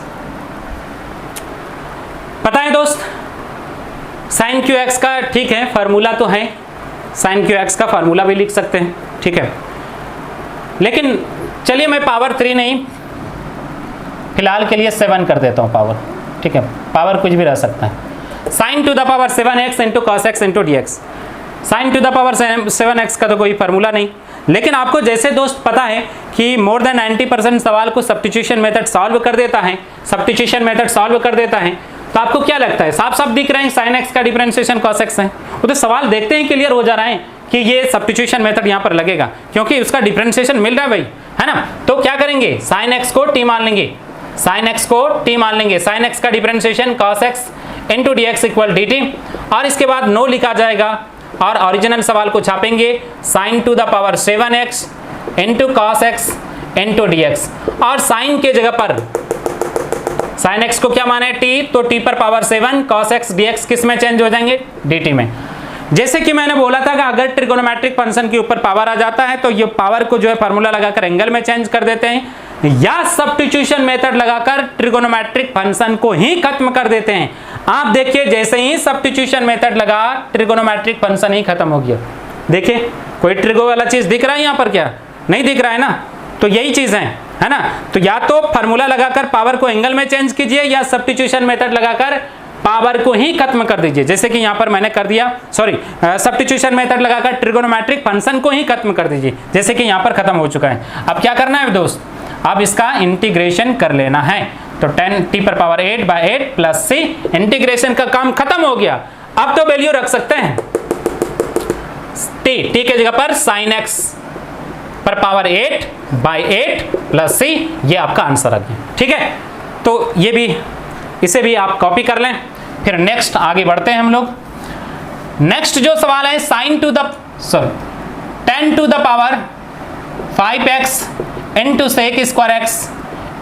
S1: पता है दोस्त, साइन क्यू एक्स का ठीक है फार्मूला तो है, साइन क्यू एक्स का फार्मूला भी लिख सकते हैं। ठीक है, लेकिन चलिए मैं पावर 3 नहीं, फिलहाल के लिए 7 कर देता हूं पावर। ठीक है, पावर कुछ भी रह सकता है। Sign to the power 7x into cos x into D x, sign to the power 7x का तो कोई फार्मूला नहीं, लेकिन आपको जैसे दोस्त पता है कि मोर देन 90% सवाल को सब्स्टिट्यूशन मेथड सॉल्व कर देता है, सब्स्टिट्यूशन मेथड सॉल्व कर देता है, तो आपको क्या लगता है साफ साफ दिख रहा है साइन एक्स का डिफरेंशिएशन कॉस एक्स है, वो तो सवाल देखते ही क्लियर हो जा रहा है कि ये सब्स्टिट्यूशन मेथड यहाँ पर लगेगा, क्योंकि उसका डिफरेंशिएशन मिल रहा है भाई, है ना। तो क्या करेंगे, साइन एक्स को टी मान लेंगे, साइन एक्स को टी मान लेंगे, साइन एक्स का differentiation cos x into D x equal D T, और इसके बाद नो लिखा जाएगा और ओरिजिनल सवाल को छापेंगे sine to the power 7x into cos x into D x, और साइन के जगह पर साइन एक्स को क्या माने टी, तो टी पर power 7, cos x D x किस में चेंज हो जाएंगे डी टी में। जैसे कि मैंने बोला था कि अगर ट्रिगोनोमेट्रिक फंक्शन के ऊपर पावर आ जाता है तो ये पावर को जो है फार्मूला लगाकर एंगल में चेंज कर देते हैं, या सब्स्टिट्यूशन मेथड लगाकर ट्रिगोनोमेट्रिक फंक्शन को ही खत्म कर देते हैं। आप देखिए जैसे ही सब्स्टिट्यूशन मेथड लगा ट्रिगोनोमेट्रिक फंक्शन ही खत्म हो गया। देखिए कोई ट्रिगो वाला चीज दिख रहा है यहाँ पर, क्या नहीं दिख रहा है ना, तो यही चीज है है ना। तो या तो फार्मूला लगाकर पावर को एंगल में चेंज कीजिए या सब्स्टिट्यूशन मेथड लगाकर पावर को ही खत्म कर दीजिए, जैसे कि यहां पर मैंने कर दिया। सॉरी, सब्स्टिट्यूशन मेथड लगाकर ट्रिगोनोमेट्रिक फंक्शन को ही खत्म कर दीजिए, जैसे कि यहां पर खत्म हो चुका है। अब क्या करना है दोस्त, अब इसका इंटीग्रेशन कर लेना है। तो 10⁸ प्लस c, इंटीग्रेशन का काम खत्म हो गया। अब तो वैल्यू रख सकते हैं t के जगह पर sin x पर पावर 8/8 प्लस c, ये आपका आंसर आ गया। ठीक है, तो ये भी, इसे भी आप कॉपी कर लें। फिर नेक्स्ट आगे बढ़ते हैं हम लोग। नेक्स्ट जो सवाल है sin to the 10 to the power 5x into sec square x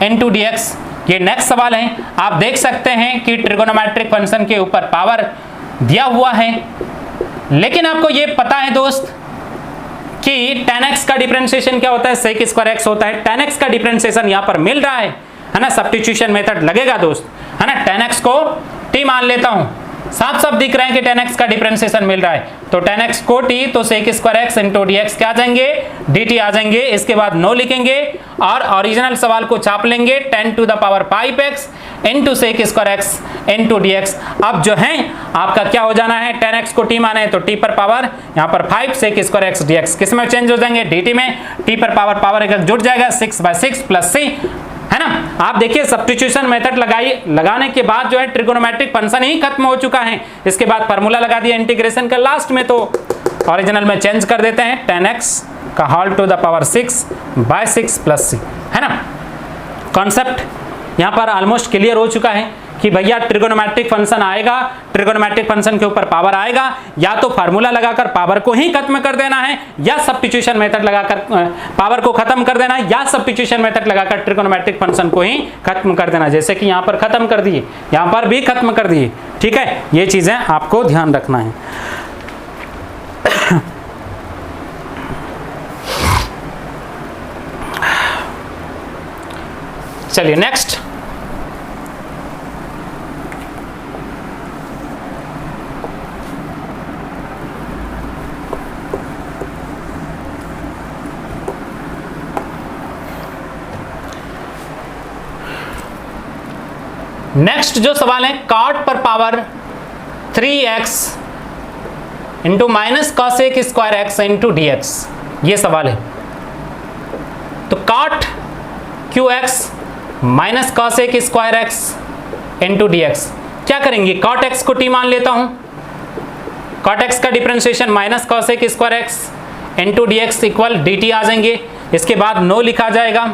S1: into dx, ये नेक्स्ट सवाल है। आप देख सकते हैं कि ट्रिगोनोमेट्रिक फंक्शन के ऊपर पावर दिया हुआ है, लेकिन आपको ये पता है दोस्त कि tan x का डिफरेंशिएशन क्या होता है, sec स्क्वायर x होता है। tan x का डिफरेंशिएशन यहाँ पर मिल रहा है ना, सब्स्टिट्यूशन मेथड लगेगा दोस्त, है ना। tan x को t मान लेता हूं, साफ साफ दिख रहा है कि tan x का डिफरेंशिएशन मिल रहा है, तो tan x को t, तो sec square x into dx क्या आ जाएंगे, dt आ जाएंगे। इसके बाद नो लिखेंगे और ओरिजिनल सवाल को छाप लेंगे, 10 to the power 5x into sec square x into dx। अब जो है आपका क्या हो जाना है, tan x को t माने तो t पर पावर यहाँ पर 5 sec स्क्वायर x dx किस में चेंज हो जाएंगे, dt में। t पर पावर एक जुड़ जाएगा, 6/6 प्लस c, है ना। आप देखिए सब्स्टिट्यूशन मेथड लगाने के बाद जो है ट्रिगोनोमेट्रिक फंक्शन ही खत्म हो चुका है। इसके बाद फार्मूला लगा दिया इंटीग्रेशन का, लास्ट में तो ओरिजिनल में चेंज कर देते हैं, 10x का whole to the power 6/6 plus c, है ना। कॉन्सेप्ट यहाँ पर ऑलमोस्ट क्लियर हो चुका है कि भैया ट्रिगोनोमेट्रिक फंक्शन आएगा, ट्रिगोनोमेट्रिक फंक्शन के ऊपर पावर आएगा, या तो फार्मूला लगाकर पावर को ही खत्म कर देना है, या सब्स्टिट्यूशन मेथड लगाकर पावर को खत्म कर देना है, या सब्स्टिट्यूशन मेथड लगाकर ट्रिगोनोमेट्रिक फंक्शन को ही खत्म कर देना, जैसे कि यहाँ पर खत्म कर दिए, यहाँ पर भी खत्म कर दिए। ठीक है, ये चीजें आपको ध्यान रखना है। चलिए नेक्स्ट, नेक्स्ट जो सवाल है, cot पर power 3x into minus cosec square x into dx, ये सवाल है। तो cot qx minus cosec square x into dx, क्या करेंगे, cot x को t मान लेता हूं, cot x का differentiation minus cosec square x into dx equal dt आ जाएंगे। इसके बाद नो लिखा जाएगा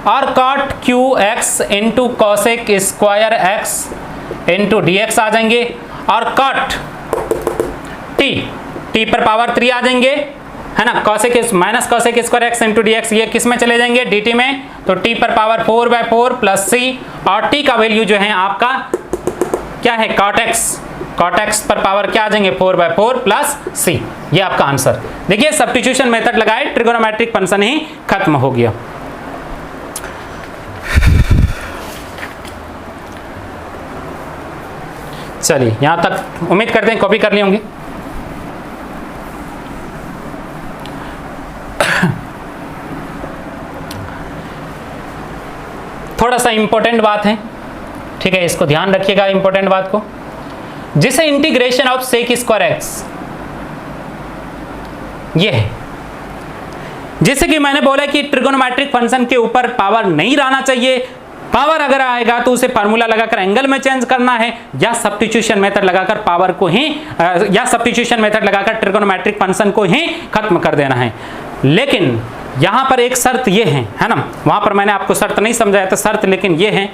S1: और cot qx into cosec square x into dx आ जाएंगे, और cot t पर पावर 3 आ जाएंगे, है ना। cosec minus cosec square x into dx, ये किस में चले जाएंगे, dt में। तो t पर पावर 4/4 प्लस c, और t का वैल्यू जो है आपका क्या है, cot x पर पावर क्या आ जाएंगे, 4/4 प्लस c, ये आपका आंसर। देखिए सब्स्टिट्यूशन मेथड लगाए, ट्रिगोनोमेट्रिक फंक्शन ही खत्म हो गया। चलिए यहां तक उम्मीद करते हैं कॉपी कर लिए होंगे। थोड़ा सा इंपॉर्टेंट बात है, ठीक है, इसको ध्यान रखिएगा इंपॉर्टेंट बात को, जिसे integration of sec square X, ये है। जैसे कि मैंने बोला कि ट्रिगोनोमेट्रिक फंक्शन के ऊपर पावर नहीं रहना चाहिए, पावर अगर आएगा तो उसे फार्मूला लगाकर एंगल में चेंज करना है, या सब्स्टिट्यूशन मेथड लगाकर पावर को ही या सब्स्टिट्यूशन मेथड लगाकर ट्रिगोनोमेट्रिक फंक्शन को ही खत्म कर देना है। लेकिन यहां पर एक शर्त ये है ना, वहां पर मैंने आपको शर्त नहीं समझाया था, शर्त लेकिन ये है,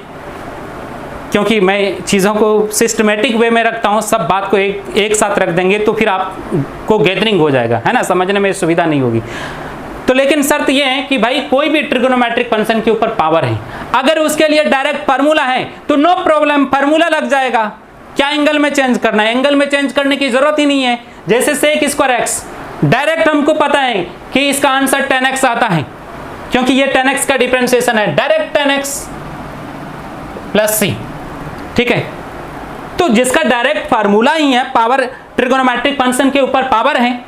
S1: क्योंकि मैं चीज़ों को सिस्टमेटिक वे में रखता हूँ, सब बात को एक साथ रख देंगे तो फिर आपको गैदरिंग हो जाएगा, है ना, समझने में सुविधा नहीं होगी। तो लेकिन शर्त यह है कि भाई कोई भी ट्रिगोनोमेट्रिक फंक्शन के ऊपर पावर है, अगर उसके लिए डायरेक्ट फार्मूला है तो नो प्रॉब्लम, फार्मूला लग जाएगा। क्या एंगल में चेंज करना है, एंगल में चेंज करने की जरूरत ही नहीं है। जैसे सेक स्क्वायर एक्स, डायरेक्ट हमको पता है कि इसका आंसर 10x आता है, क्योंकि ये 10x का डिफरेंशिएशन है, डायरेक्ट 10x प्लस c, ठीक है। तो जिसका डायरेक्ट फार्मूला ही है, पावर ट्रिगोनोमेट्रिक फंक्शन के ऊपर पावर है,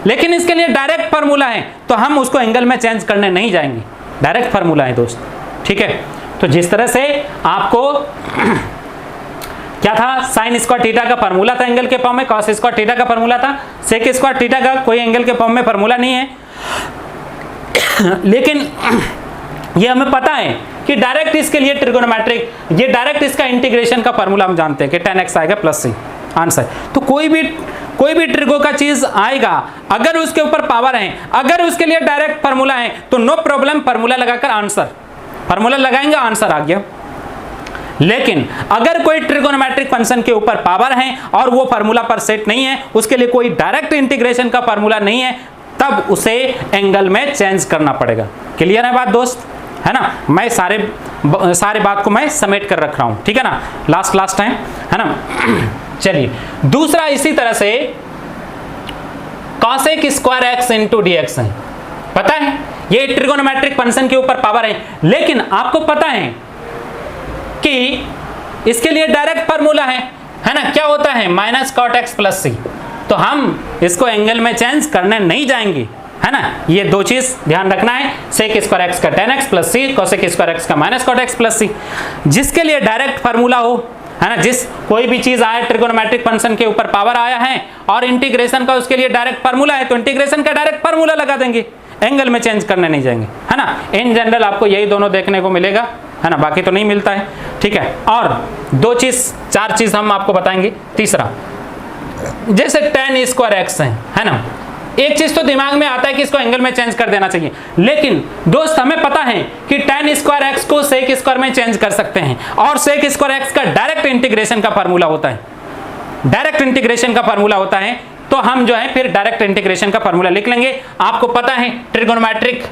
S1: लेकिन इसके लिए डायरेक्ट फार्मूला है, तो हम उसको एंगल में चेंज करने नहीं जाएंगे, डायरेक्ट फार्मूला है दोस्त। ठीक है। तो जिस तरह से आपको क्या था, साइन स्क्वायर थीटा का फार्मूला था एंगल के फॉर्म में, कॉस स्क्वायर थीटा का फार्मूला था, सेक स्क्वायर थीटा का कोई एंगल के फॉर्म में फार्मूला नहीं है। लेकिन ये हमें पता है कि डायरेक्ट इसके लिए ट्रिगोनोमेट्रिक, ये डायरेक्ट इसका इंटीग्रेशन का फार्मूला हम जानते हैं कि tan x आएगा प्लस c आंसर। तो कोई भी ट्रिगो का चीज आएगा, अगर उसके ऊपर पावर है, अगर उसके लिए डायरेक्ट फार्मूला है, तो नो प्रॉब्लम, फार्मूला लगाकर आंसर, फार्मूला लगाएंगे आंसर आ गया। लेकिन अगर कोई ट्रिगोनोमेट्रिक फंक्शन के ऊपर पावर है और वो फार्मूला पर सेट नहीं है, उसके लिए कोई डायरेक्ट इंटीग्रेशन का फार्मूला नहीं है, तब उसे एंगल में चेंज करना पड़ेगा। क्लियर है बात दोस्त, है ना? मैं सारे बात को मैं समेट कर रख रहा हूं, ठीक है ना, लास्ट टाइम, है ना। चलिए दूसरा इसी तरह से cosec square x into D x है, पता है ये ट्रिगोनोमेट्रिक फंक्शन के ऊपर पावर है, लेकिन आपको पता है कि इसके लिए डायरेक्ट फार्मूला है ना, क्या होता है माइनस कॉट एक्स प्लस सी। तो हम इसको एंगल में चेंज करने नहीं जाएंगे, है ना। ये दो चीज ध्यान रखना है, सेक स्क्वायर एक्स का tan x प्लस सी, कोसेक स्क्वायर एक्स का माइनस कॉट एक्स प्लस सी। जिसके लिए डायरेक्ट फार्मूला हो, है ना, जिस कोई भी चीज आए ट्रिगोनोमेट्रिक फंक्शन के ऊपर पावर आया है और इंटीग्रेशन का उसके लिए डायरेक्ट फार्मूला है, तो इंटीग्रेशन का डायरेक्ट फार्मूला लगा देंगे, एंगल में चेंज करने नहीं जाएंगे, है ना। इन जनरल आपको यही दोनों देखने को मिलेगा, है ना, बाकी तो नहीं मिलता है, ठीक है। और चार चीज हम आपको बताएंगे। तीसरा, जैसे tan स्क्वायर एक्स है ना, एक चीज तो दिमाग में आता है कि इसको एंगल में चेंज कर देना चाहिए, लेकिन दोस्त हमें पता है कि tan स्क्वायर एक्स को सेक स्क्वायर में चेंज कर सकते हैं, और सेक स्क्वायर एक्स का डायरेक्ट इंटीग्रेशन का फार्मूला होता है, डायरेक्ट इंटीग्रेशन का फार्मूला होता है। तो हम जो है फिर डायरेक्ट इंटीग्रेशन का फार्मूला लिख लेंगे। आपको पता है ट्रिगोनोमेट्रिक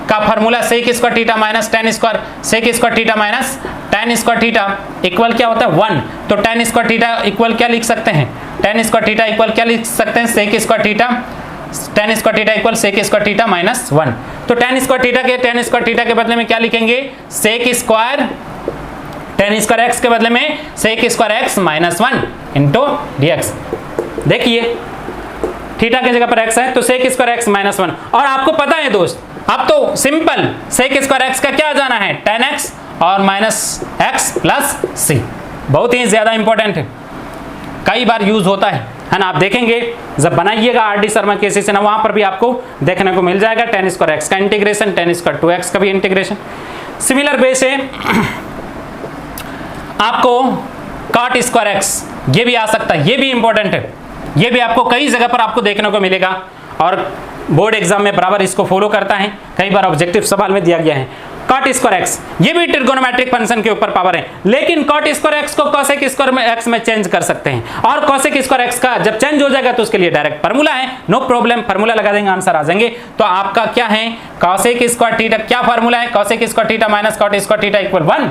S1: का formula sec square theta minus tan square, sec square theta minus tan square theta equal क्या होता है 1। तो tan स्क्वायर थीटा इक्वल क्या लिख सकते हैं, tan स्क्वायर थीटा इक्वल क्या लिख सकते हैं, sec square theta, tan square theta equal sec square theta minus 1। तो tan स्क्वायर थीटा के बदले में क्या लिखेंगे, sec square tan square X के बदले में sec square X minus 1 into D X. देखिए थीटा की जगह पर x है तो सेक स्क्वायर एक्स माइनस 1। और आपको पता है दोस्त, अब तो सिंपल सेक स्क्वायर एक्स का क्या जाना है, tan x और माइनस x प्लस c। बहुत ही ज्यादा इंपॉर्टेंट है, कई बार यूज होता है ना। आप देखेंगे जब बनाइएगा आर.डी. शर्मा केसी से ना, वहां पर भी आपको देखने को मिल जाएगा tan स्क्वायर एक्स का इंटीग्रेशन, tan स्क्वायर 2x का भी इंटीग्रेशन। सिमिलर वे से आपको cot स्क्वायर एक्स ये भी आ सकता है, ये भी इंपॉर्टेंट है, ये भी आपको कई जगह पर आपको देखने को मिलेगा और बोर्ड एग्जाम में बराबर इसको फॉलो करता है, कई बार ऑब्जेक्टिव सवाल में दिया गया है। cot स्क्वायर एक्स ये भी ट्रिगोनोमेट्रिक फंक्शन के ऊपर पावर है, लेकिन cot स्क्वायर एक्स को cosec स्क्वायर एक्स में चेंज कर सकते हैं, और cosec स्क्वायर एक्स का जब चेंज हो जाएगा तो उसके लिए डायरेक्ट फार्मूला है, नो प्रॉब्लम, फार्मूला लगा देंगे आंसर आ जाएंगे। तो आपका क्या है, cosec स्क्वायर थीटा क्या फार्मूला है, cosec square theta minus cot square theta equal 1,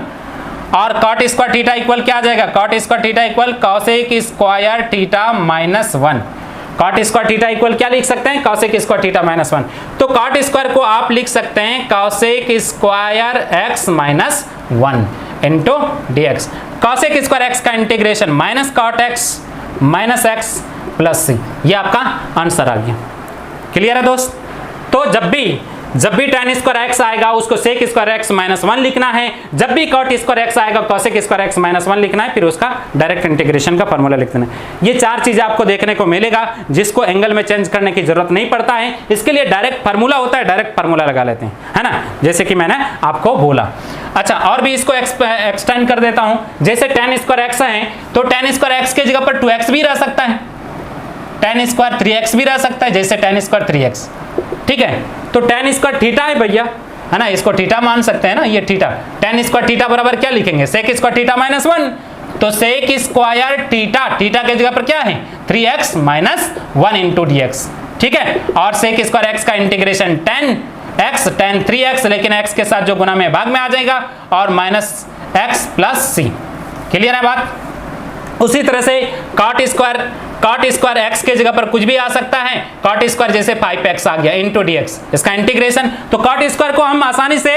S1: और cot स्क्वायर थीटा इक्वल क्या आ जाएगा, cot square theta equal cosec square theta minus 1। cot square theta equal क्या लिख सकते हैं, cosec स्क्वायर थीटा माइनस 1। तो cot स्क्वायर को आप लिख सकते हैं cosec square x minus 1 into D x. cosec square x का integration minus cot x minus x plus c, ये आपका आंसर आ गया। क्लियर है दोस्त। तो जब भी tan स्क्वायर x आएगा उसको सेक स्क्वायर एक्स माइनस 1 लिखना है, जब भी cot स्क्वायर x आएगा cosec स्क्वायर एक्स माइनस 1 लिखना है, फिर उसका डायरेक्ट इंटीग्रेशन का फॉर्मूला लिख देना है। ये चार चीजें आपको देखने को मिलेगा जिसको एंगल में चेंज करने की जरूरत नहीं पड़ता है, इसके लिए डायरेक्ट फार्मूला होता है, डायरेक्ट फार्मूला लगा लेते हैं, है ना, जैसे कि मैंने आपको बोला। अच्छा, और भी इसको एक्सटेंड कर देता हूं, जैसे tan स्क्वायर x है तो tan स्क्वायर x की जगह पर 2x भी रह सकता है, tan स्क्वायर 3x भी रह सकता है, जैसे tan स्क्वायर 3x, ठीक है। तो tan स्क्वायर थीटा है भैया, है ना, इसको थीटा मान सकते हैं ना, ये थीटा, tan स्क्वायर थीटा बराबर क्या लिखेंगे, सेक स्क्वायर थीटा माइनस 1। तो सेक स्क्वायर थीटा, थीटा के जगह पर क्या है 3x minus 1 into D x, ठीक है। और सेक स्क्वायर x का इंटीग्रेशन tan 3x, लेकिन x के साथ जो गुना में भाग में आ जाएगा, और minus x plus c। Clear है बात। उसी तरह से cot स्क्वायर x के जगह पर कुछ भी आ सकता है, cot स्क्वायर जैसे 5x आ गया इंटू डी एक्स, इसका इंटीग्रेशन। तो cot स्क्वायर को हम आसानी से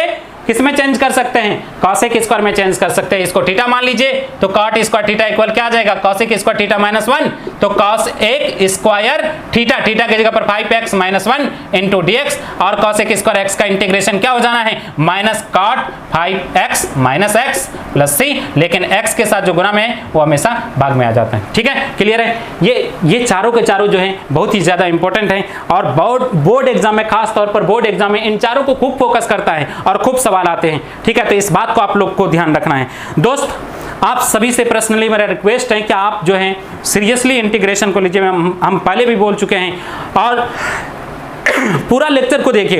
S1: किसमें चेंज कर सकते हैं, कॉसेक स्क्वायर में चेंज कर सकते हैं। इसको थीटा मान लीजिए तो कॉट स्क्वायर थीटा इक्वल क्या आ जाएगा, कॉसेक स्क्वायर थीटा -1, तो कॉस एक स्क्वायर थीटा, थीटा की जगह पर 5x - 1 इंटू dx, और कॉसेक स्क्वायर x का इंटीग्रेशन क्या हो जाना है, minus cot 5x - x plus c, लेकिन x के साथ जो गुणा में है वो हमेशा भाग में आ जाता है। ठीक है, क्लियर है। ये चारों के चारों जो हैं बहुत ही ज्यादा इंपॉर्टेंट हैं, और बोर्ड एग्जाम में, खास तौर पर बोर्ड एग्जाम में इन चारों को खूब फोकस करता है और खूब सवाल आते हैं। ठीक है, तो इस बात को आप लोग को ध्यान रखना है। दोस्त, आप सभी से पर्सनली मेरा रिक्वेस्ट है कि आप जो हैं सीरियसली इंटीग्रेशन को लीजिए। हम पहले भी बोल चुके हैं, और पूरा लेक्चर को देखिए,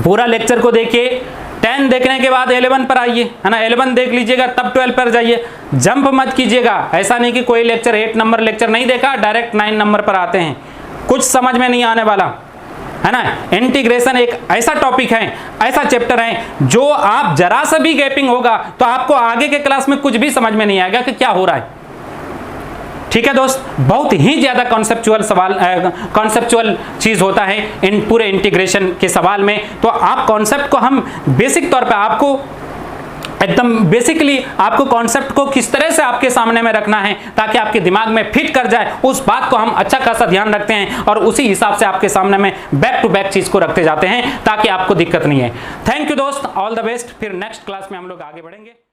S1: पूरा लेक्चर को देखिए। 10 देखने के बाद 11 पर आइए, है ना, 11 देख लीजिएगा तब 12 पर जाइए। जंप मत कीजिएगा, ऐसा नहीं कि कोई लेक्चर 8 नंबर लेक्चर नहीं देखा डायरेक्ट 9 नंबर पर आते हैं, कुछ समझ में नहीं आने वाला, है ना। इंटीग्रेशन एक ऐसा टॉपिक है, ऐसा चैप्टर है, जो आप जरा सा भी गैपिंग होगा तो आपको आगे के क्लास में कुछ भी समझ में नहीं आएगा कि क्या हो रहा है। ठीक है दोस्त, बहुत ही ज्यादा कॉन्सेप्चुअल चीज होता है इन पूरे इंटीग्रेशन के सवाल में। तो आप कॉन्सेप्ट को हम बेसिक तौर पे आपको एकदम बेसिकली आपको कॉन्सेप्ट को किस तरह से आपके सामने में रखना है ताकि आपके दिमाग में फिट कर जाए, उस बात को हम अच्छा खासा ध्यान रखते हैं और उसी हिसाब से आपके सामने में बैक टू बैक चीज को रखते जाते हैं ताकि आपको दिक्कत नहीं है। थैंक यू दोस्त, ऑल द बेस्ट। फिर नेक्स्ट क्लास में हम लोग आगे बढ़ेंगे।